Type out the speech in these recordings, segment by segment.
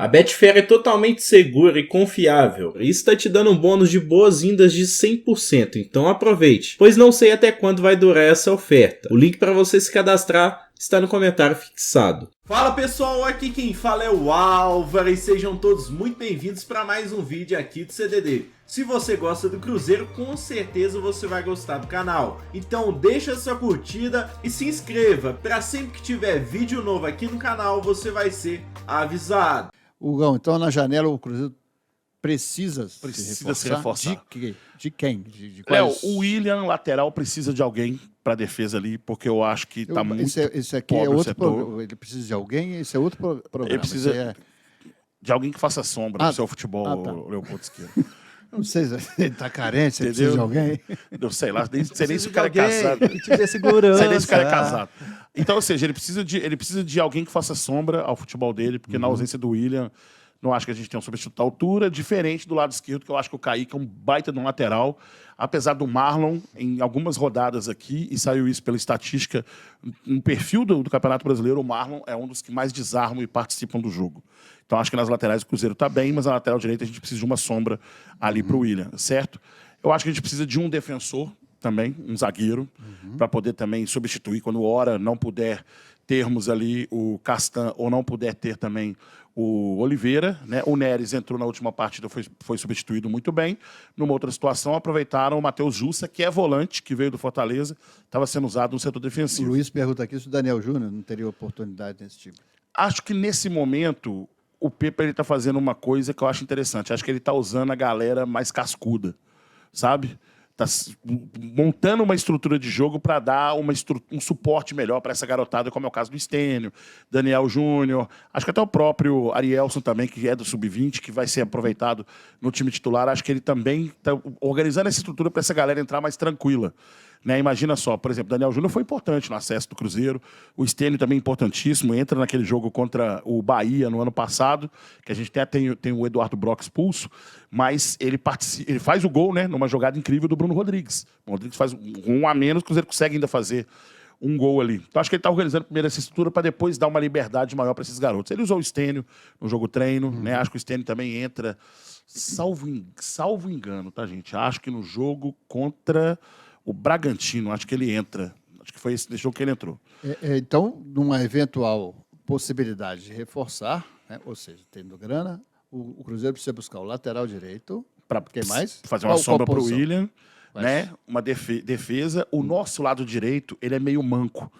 A Betfair é totalmente segura e confiável e está te dando um bônus de boas-vindas de 100%, então aproveite, pois não sei até quando vai durar essa oferta. O link para você se cadastrar está no comentário fixado. Fala pessoal, aqui quem fala é o Álvaro e sejam todos muito bem-vindos para mais um vídeo aqui do CDD. Se você gosta do Cruzeiro, com certeza você vai gostar do canal. Então deixa sua curtida e se inscreva, para sempre que tiver vídeo novo aqui no canal você vai ser avisado. Hugão, então na janela o Cruzeiro precisa se reforçar. De quem? De Léo, o William, lateral, precisa de alguém para defesa ali, porque eu acho que está muito Isso aqui é outro problema. Ele precisa de alguém, esse é outro problema. Ele precisa de alguém que faça sombra no seu futebol, Leopoldo Esquerdo. Não sei se ele está carente, você precisa de alguém. Eu sei lá, nem sei nem se o cara é casado. Segurança. Sei nem se o cara é casado. Então, ou seja, ele precisa de alguém que faça sombra ao futebol dele, porque na ausência do William, não acho que a gente tem um substituto à altura, diferente do lado esquerdo, que eu acho que o Kaique é um baita de um lateral, apesar do Marlon, em algumas rodadas aqui, e saiu isso pela estatística, no perfil do Campeonato Brasileiro, o Marlon é um dos que mais desarmam e participam do jogo. Então, acho que nas laterais o Cruzeiro está bem, mas na lateral direita a gente precisa de uma sombra ali para o William, certo? Eu acho que a gente precisa de um defensor também, um zagueiro, para poder também substituir quando hora não puder termos ali o Castan ou não puder ter também o Oliveira, né? O Neres entrou na última partida, foi substituído muito bem. Numa outra situação, aproveitaram o Matheus Jussa, que é volante, que veio do Fortaleza, estava sendo usado no setor defensivo. O Luiz pergunta aqui se o Daniel Júnior não teria oportunidade nesse tipo. Acho que nesse momento o Pepa está fazendo uma coisa que eu acho interessante. Acho que ele está usando a galera mais cascuda, sabe? Tá montando uma estrutura de jogo para dar um suporte melhor para essa garotada, como é o caso do Stênio, Daniel Júnior, acho que até o próprio Arielson também, que é do Sub-20, que vai ser aproveitado no time titular. Acho que ele também está organizando essa estrutura para essa galera entrar mais tranquila. Né? Imagina só, por exemplo, Daniel Júnior foi importante no acesso do Cruzeiro, o Stênio também importantíssimo, entra naquele jogo contra o Bahia no ano passado, que a gente até tem o Eduardo Brock expulso, mas ele faz o gol, né, numa jogada incrível do Bruno Rodrigues. O Rodrigues faz um a menos, o Cruzeiro consegue ainda fazer um gol ali. Então acho que ele está organizando primeiro essa estrutura para depois dar uma liberdade maior para esses garotos. Ele usou o Stênio no jogo treino, né? Acho que o Stênio também entra, salvo engano, tá, gente? Acho que no jogo contra o Bragantino, acho que ele entra. Acho que foi esse jogo que ele entrou. Então, numa eventual possibilidade de reforçar, né, ou seja, tendo grana, o Cruzeiro precisa buscar o lateral direito. Para quem mais? Fazer uma sombra para o William, né? Uma defesa. O nosso lado direito, ele é meio manco.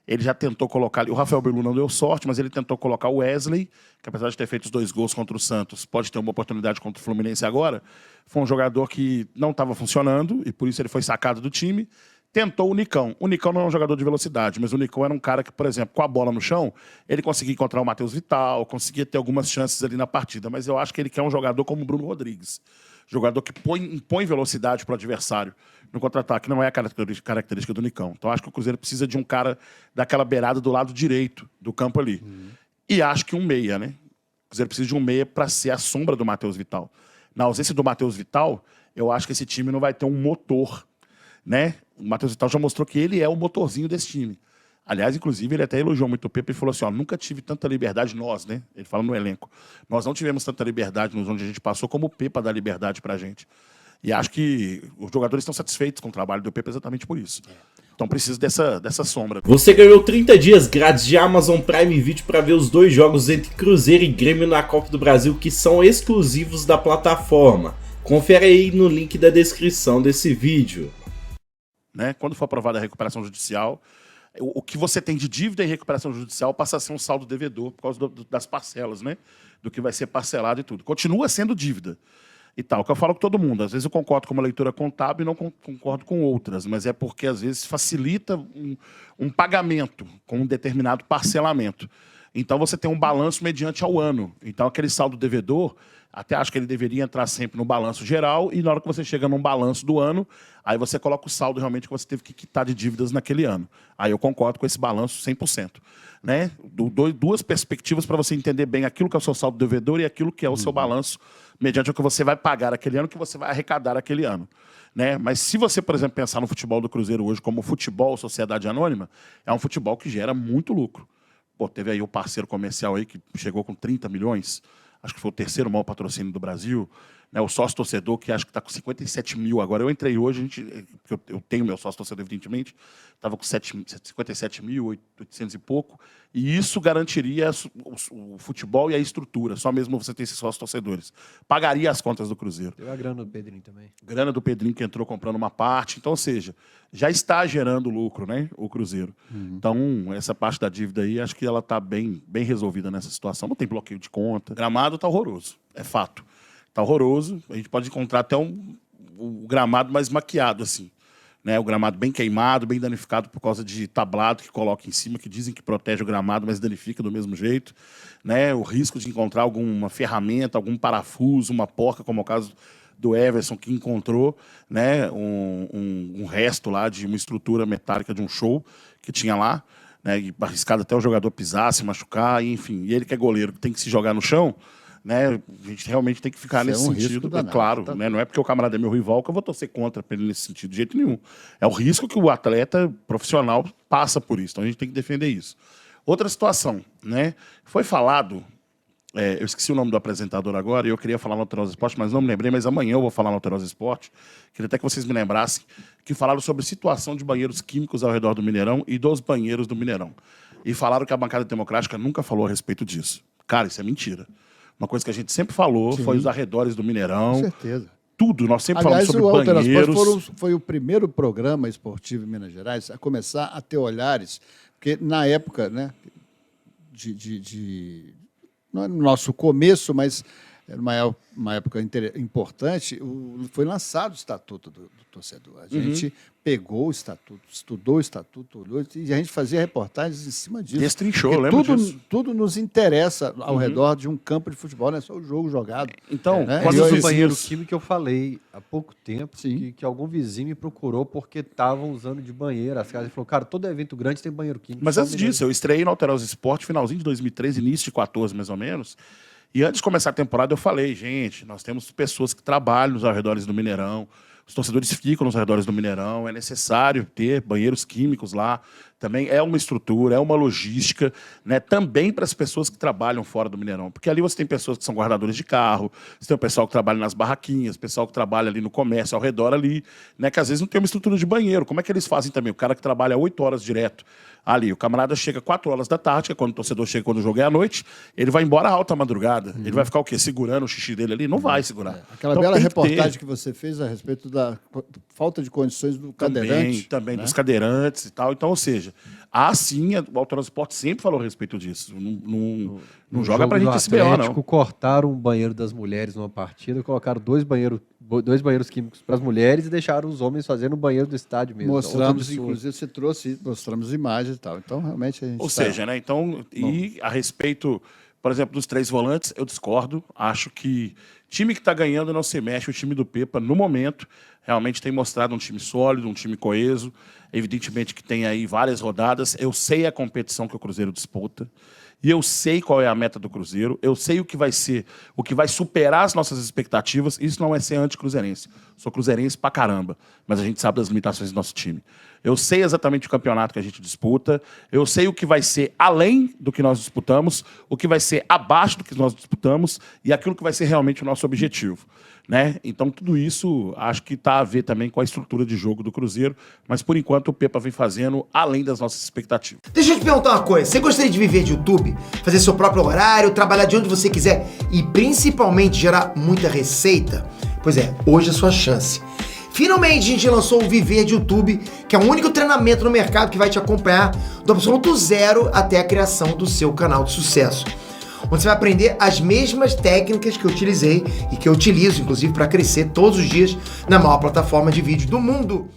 Ele já tentou colocar ali. O Rafael Belu não deu sorte, mas ele tentou colocar o Wesley, que apesar de ter feito os 2 gols contra o Santos, pode ter uma oportunidade contra o Fluminense agora. Foi um jogador que não estava funcionando e por isso ele foi sacado do time. Tentou o Nicão. O Nicão não é um jogador de velocidade, mas o Nicão era um cara que, por exemplo, com a bola no chão, ele conseguia encontrar o Matheus Vital, conseguia ter algumas chances ali na partida. Mas eu acho que ele quer um jogador como o Bruno Rodrigues. Jogador que impõe velocidade para o adversário no contra-ataque. Não é a característica do Nicão. Então acho que o Cruzeiro precisa de um cara daquela beirada do lado direito do campo ali. E acho que um meia, né? O Cruzeiro precisa de um meia para ser a sombra do Matheus Vital. Na ausência do Matheus Vital, eu acho que esse time não vai ter um motor, né? O Matheus Vital já mostrou que ele é o motorzinho desse time. Aliás, inclusive, ele até elogiou muito o Pepa e falou assim, ó, nunca tive tanta liberdade, nós, né? Ele fala no elenco. Nós não tivemos tanta liberdade nos onde a gente passou como o Pepa dá liberdade pra gente. E acho que os jogadores estão satisfeitos com o trabalho do Pepa exatamente por isso. Então precisa dessa sombra. Você ganhou 30 dias grátis de Amazon Prime Video para ver os 2 jogos entre Cruzeiro e Grêmio na Copa do Brasil que são exclusivos da plataforma. Confere aí no link da descrição desse vídeo. Né? Quando for aprovada a recuperação judicial, o que você tem de dívida em recuperação judicial passa a ser um saldo devedor por causa das parcelas, né? Do que vai ser parcelado e tudo. Continua sendo dívida e tal. O que eu falo com todo mundo. Às vezes eu concordo com uma leitura contábil e não concordo com outras, mas é porque às vezes facilita um pagamento com um determinado parcelamento. Então você tem um balanço mediante ao ano. Então aquele saldo devedor, até acho que ele deveria entrar sempre no balanço geral e na hora que você chega num balanço do ano, aí você coloca o saldo realmente que você teve que quitar de dívidas naquele ano. Aí eu concordo com esse balanço 100%. Né? Duas perspectivas para você entender bem aquilo que é o seu saldo devedor e aquilo que é o seu balanço mediante o que você vai pagar aquele ano, o que você vai arrecadar aquele ano. Né? Mas se você, por exemplo, pensar no futebol do Cruzeiro hoje como futebol sociedade anônima, é um futebol que gera muito lucro. Pô, teve aí o parceiro comercial aí que chegou com 30 milhões acho que foi o terceiro maior patrocínio do Brasil, né, o sócio-torcedor, que acho que está com 57 mil agora. Eu entrei hoje, porque eu tenho meu sócio-torcedor, evidentemente, estava com 57.800 e pouco, e isso garantiria o futebol e a estrutura, só mesmo você ter esses sócios-torcedores. Pagaria as contas do Cruzeiro. Deu a grana do Pedrinho também. Grana do Pedrinho, que entrou comprando uma parte. Então, ou seja, já está gerando lucro, né, o Cruzeiro. Então, essa parte da dívida aí, acho que ela está bem resolvida nessa situação. Não tem bloqueio de conta. Gramado está horroroso, é fato. Está horroroso. A gente pode encontrar até o gramado mais maquiado, assim. Né? O gramado bem queimado, bem danificado por causa de tablado que coloca em cima, que dizem que protege o gramado, mas danifica do mesmo jeito. Né? O risco de encontrar alguma ferramenta, algum parafuso, uma porca, como é o caso do Everson, que encontrou, né, um resto lá de uma estrutura metálica de um show que tinha lá, né, e arriscado até o jogador pisar, se machucar, enfim. E ele que é goleiro, que tem que se jogar no chão, né, a gente realmente tem que ficar nesse sentido. É claro, né, não é porque o camarada é meu rival que eu vou torcer contra ele nesse sentido, de jeito nenhum. É o risco que o atleta profissional passa por isso, então a gente tem que defender isso. Outra situação, né, foi falado... eu esqueci o nome do apresentador agora, e eu queria falar no Alterosa Esporte, mas não me lembrei, mas amanhã eu vou falar no Alterosa Esporte. Queria até que vocês me lembrassem, que falaram sobre situação de banheiros químicos ao redor do Mineirão e dos banheiros do Mineirão. E falaram que a bancada democrática nunca falou a respeito disso. Cara, isso é mentira. Uma coisa que a gente sempre falou foi os arredores do Mineirão. Com certeza. Tudo, nós sempre falamos sobre banheiros. Foi o primeiro programa esportivo em Minas Gerais a começar a ter olhares, porque na época, né, não é no nosso começo, mas era uma época importante, foi lançado o Estatuto do Torcedor. A gente pegou o Estatuto, estudou o Estatuto, olhou, e a gente fazia reportagens em cima disso. Destrinchou, lembra disso? Tudo nos interessa ao redor de um campo de futebol, não é só o jogo jogado. Então, né? Quando do banheiro químico, eu falei há pouco tempo que algum vizinho me procurou porque estavam usando de banheiro as casas. Ele falou, cara, todo evento grande tem banheiro químico. Mas antes disso, eu estreiei no Alterosa Esporte, finalzinho de 2013, início de 2014, mais ou menos. E antes de começar a temporada, eu falei, gente, nós temos pessoas que trabalham nos arredores do Mineirão, os torcedores ficam nos arredores do Mineirão, é necessário ter banheiros químicos lá. Também é uma estrutura, é uma logística, né, também para as pessoas que trabalham fora do Mineirão. Porque ali você tem pessoas que são guardadores de carro, você tem o pessoal que trabalha nas barraquinhas, o pessoal que trabalha ali no comércio, ao redor ali, né, que às vezes não tem uma estrutura de banheiro. Como é que eles fazem também? O cara que trabalha 8 horas direto ali, o camarada chega 4 horas da tarde, que é quando o torcedor chega, quando o jogo é à noite, ele vai embora alta madrugada. Ele vai ficar o quê? Segurando o xixi dele ali? Não vai segurar. Aquela bela reportagem que você fez a respeito da falta de condições do cadeirante. Também, né? Dos cadeirantes e tal. Então, ou seja, sim, o Alterosa Esporte sempre falou a respeito disso. Não joga pra gente esse BO, não. Cortaram o banheiro das mulheres numa partida, colocaram dois banheiros químicos para as mulheres e deixaram os homens fazendo o banheiro do estádio mesmo. Mostramos, inclusive, mostramos imagens e tal. Então, realmente, a gente... Ou seja, né? Então, e a respeito, por exemplo, dos 3 volantes, eu discordo. Acho que time que está ganhando não se mexe. O time do Pepa, no momento, realmente tem mostrado um time sólido, um time coeso. Evidentemente que tem aí várias rodadas. Eu sei a competição que o Cruzeiro disputa. E eu sei qual é a meta do Cruzeiro. Eu sei o que vai ser, o que vai superar as nossas expectativas. Isso não é ser anticruzeirense. Sou cruzeirense pra caramba. Mas a gente sabe das limitações do nosso time. Eu sei exatamente o campeonato que a gente disputa. Eu sei o que vai ser além do que nós disputamos, o que vai ser abaixo do que nós disputamos e aquilo que vai ser realmente o nosso objetivo. Né? Então, tudo isso acho que está a ver também com a estrutura de jogo do Cruzeiro, mas por enquanto o Pepa vem fazendo além das nossas expectativas. Deixa eu te perguntar uma coisa, você gostaria de viver de YouTube, fazer seu próprio horário, trabalhar de onde você quiser e principalmente gerar muita receita? Pois é, hoje é a sua chance. Finalmente a gente lançou o Viver de YouTube, que é o único treinamento no mercado que vai te acompanhar do absoluto zero até a criação do seu canal de sucesso. Onde você vai aprender as mesmas técnicas que eu utilizei e que eu utilizo, inclusive, para crescer todos os dias na maior plataforma de vídeo do mundo.